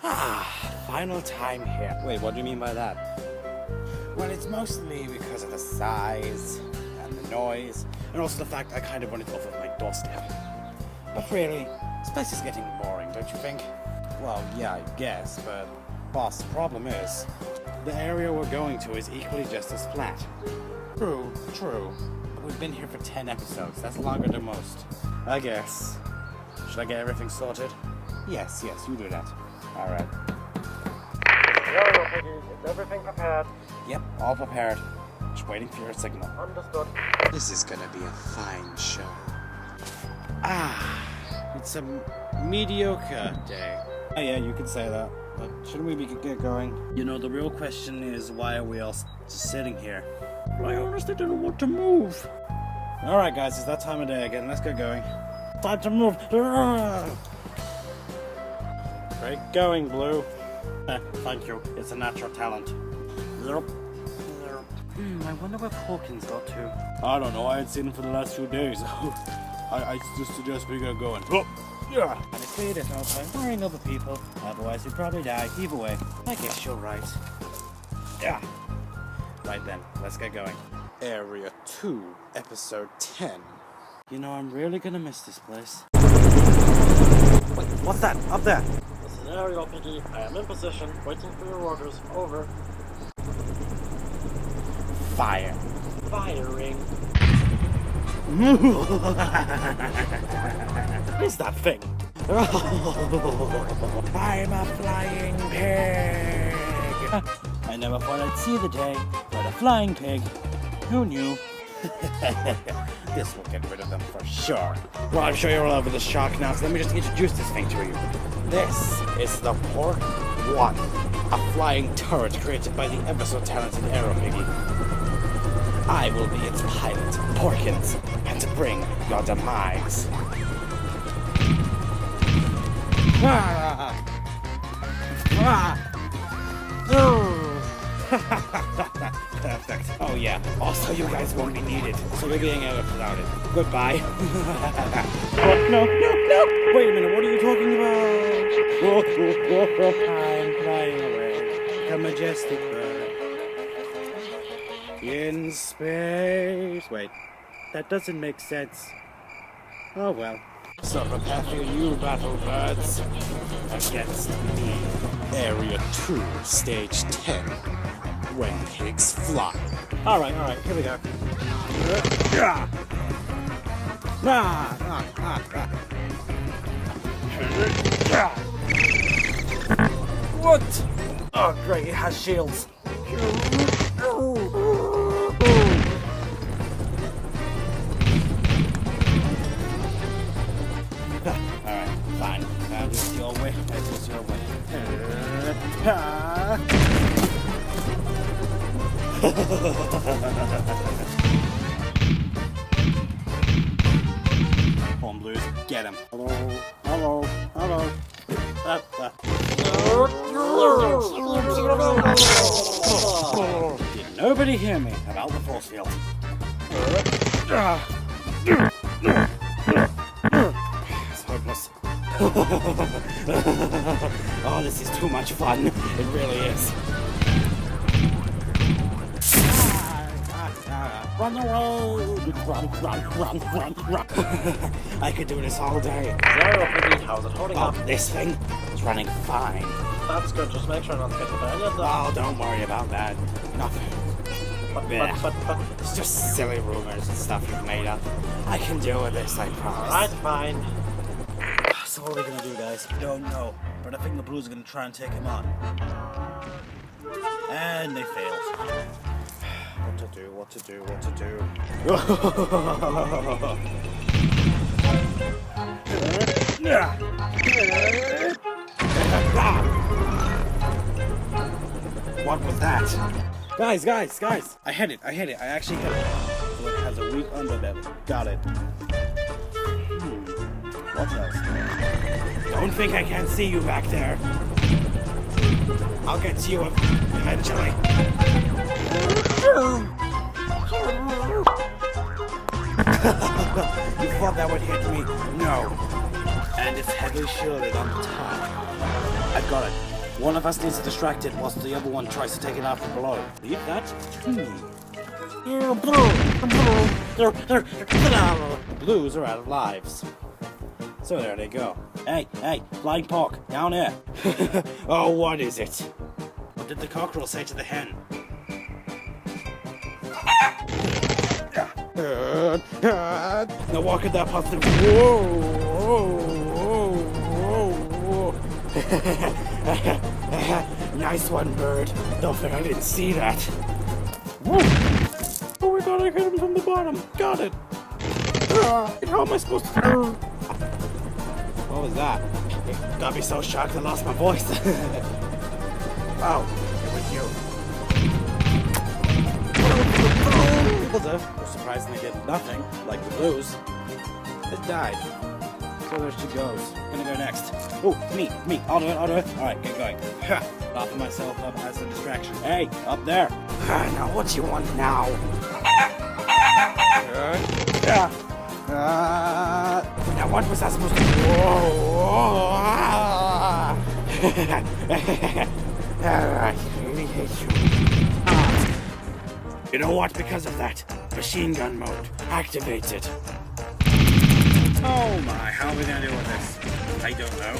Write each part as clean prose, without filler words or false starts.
Final time here. Wait, what do you mean by that? Well, it's mostly because of the size and the noise, and also the fact I kind of want it off of my doorstep. But really, this place is getting boring, don't you think? Well, yeah, I guess, but boss, the problem is, the area we're going to is equally just as flat. True. But we've been here for 10 episodes. That's longer than most. I guess. Should I get everything sorted? Yes, you do that. Alright. Yo, Piggy, is everything prepared? Yep, all prepared. Just waiting for your signal. Understood. This is gonna be a fine show. It's a mediocre day. Oh yeah, you could say that. But shouldn't we get going? You know, the real question is, why are we all just sitting here? I honestly don't know what to move. Alright guys, it's that time of day again. Let's get going. Time to move. Great going, Blue. Thank you. It's a natural talent. I wonder where Porkins got to. I don't know. I hadn't seen him for the last few days. I just suggest we get going. Yeah. And it's clear there's no point worrying other people. Otherwise, we'd probably die. Either way, I guess you're right. Yeah. Right then, let's get going. Area 2, Episode 10. You know, I'm really gonna miss this place. Wait, what's that? Up there? This is Ariel, Piggy. I am in position, waiting for your orders. Over. Fire. Firing. What is that thing? I'm a flying pig. I never thought I'd see the day, but a flying pig. Who knew? This will get rid of them for sure. Well, I'm sure you're all over the shock now, so let me just introduce this thing to you. This is the Pork 1, a flying turret created by the ever so talented Aero Piggy. I will be its pilot, Porkins, and to bring your demise. Perfect. Oh yeah, also you guys won't be needed, so we're being out without it. Goodbye. Oh, no. Wait a minute, what are you talking about? I'm flying away, like a majestic bird. In space. Wait, that doesn't make sense. Oh well. So prepare for your new battle, birds. Against me. Area 2, Stage 10. When pigs fly. Alright, here we go. What? Oh great, it has shields. Alright, fine. This is your way. This is your way. Come on, Blues. Get him. Hello. Did nobody hear me about the force field? It's hopeless. Oh, this is too much fun. It really is. Run away! Run. I could do this all day. Zero, Piggy, how's it holding up? This thing is running fine. That's good, just make sure not to get to any of them. Oh, don't worry about that. Nothing. But. It's just silly rumors and stuff you've made up. I can deal with this, I promise. Alright, fine. So what are we gonna do, guys? I don't know, but I think the Blues are gonna try and take him on. And they failed. What to do? What was that? Guys! I hit it. I actually hit it. So it has a weak underbelly. Got it. What else? Don't think I can't see you back there. I'll get to you eventually. You thought that would hit me? No. And it's heavily shielded on the top. I've got it. One of us needs to distract it whilst the other one tries to take it out from below. Leave that to me. The blues are out of lives. So there they go. Hey, flying pork, down here. Oh, what is it? What did the cockerel say to the hen? Now what could that possibly... Whoa. Nice one, bird. Don't think I didn't see that. Whoa. Oh my god, I hit him from the bottom. Got it. How am I supposed to... What was that? Got me so shocked I lost my voice. Oh, it was you. Surprisingly did nothing, like the blues. It died. So there she goes. Gonna go next. Oh, me. I'll do it. Alright, get going. Laughing myself up as a distraction. Hey, up there. Now what you want now? Now what was I supposed to do? I really hate you. You know what? Because of that, machine gun mode activated. Oh my, how are we gonna deal with this? I don't know.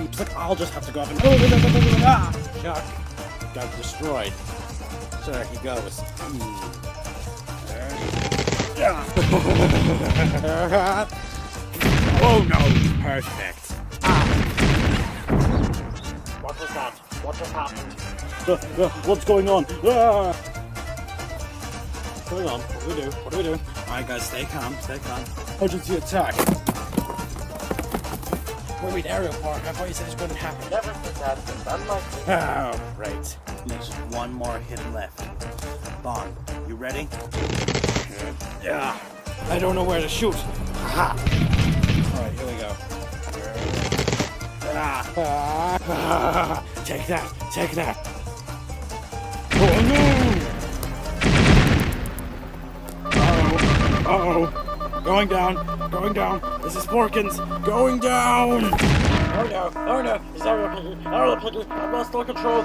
Looks like I'll just have to go up and... Chuck got destroyed. So there he goes. Oh no! Perfect. What was that? What just happened? What's going on? What's going on? What do we do? Alright guys, stay calm. Emergency attack. Wait, aerial park. I thought you said this wouldn't happen. Never did that. It's unlikely. Oh, right. There's one more hit left. Bond, you ready? Yeah. I don't know where to shoot. Aha. Alright, here we go. Take that. Oh no! Uh-oh. Going down. This is Porkins. Going down. Oh no, it's Ariel Piggy. I've lost all control.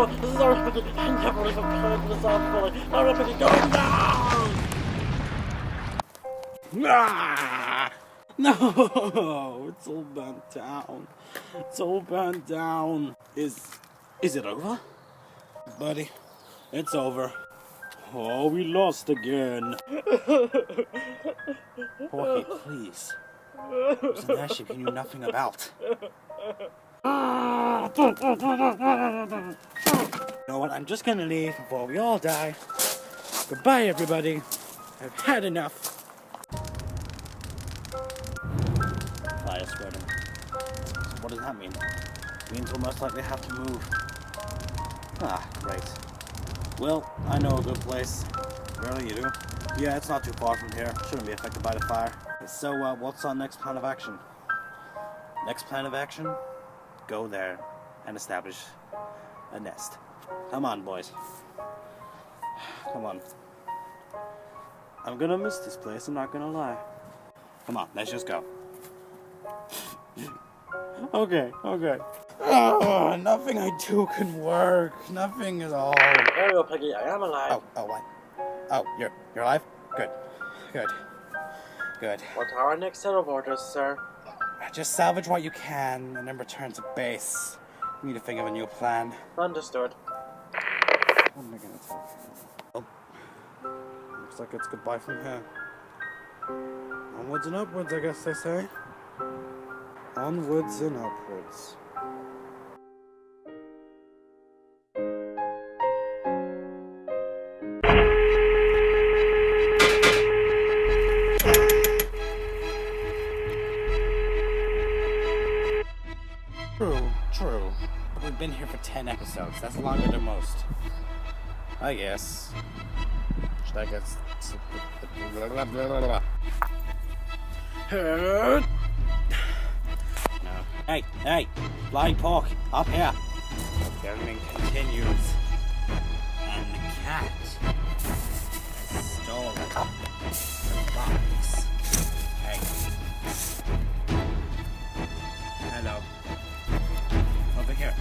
This is Ariel Piggy. I can't believe I'm pulling this off fully. Ariel Piggy, going down! No, it's all burnt down. Is it over? Buddy, it's over. Oh, we lost again. Porky, please. There's an airship you knew nothing about. You know what? I'm just gonna leave before we all die. Goodbye, everybody. I've had enough. Fire spreading. So what does that mean? It means we'll most likely have to move. Ah, great. Well, I know a good place. Really, you do? Yeah, it's not too far from here. Shouldn't be affected by the fire. So, what's our next plan of action? Next plan of action? Go there and establish a nest. Come on, boys. Come on. I'm gonna miss this place, I'm not gonna lie. Come on, let's just go. Okay. Oh, nothing I do can work. Nothing at all. Ariel Piggy, I am alive. Oh, what? Oh, you're alive? Good. What are our next set of orders, sir? Just salvage what you can and then return to base. We need to think of a new plan. Understood. What am I gonna tell you? Oh. Looks like it's goodbye from here. Onwards and upwards, I guess they say. Onwards and upwards. True. But we've been here for 10 episodes. That's longer than most. I guess. Should I guess? No. Hey! Flying pork! Up here! Filming continues. And the cat has stolen the box. Hey. Hello. Over here.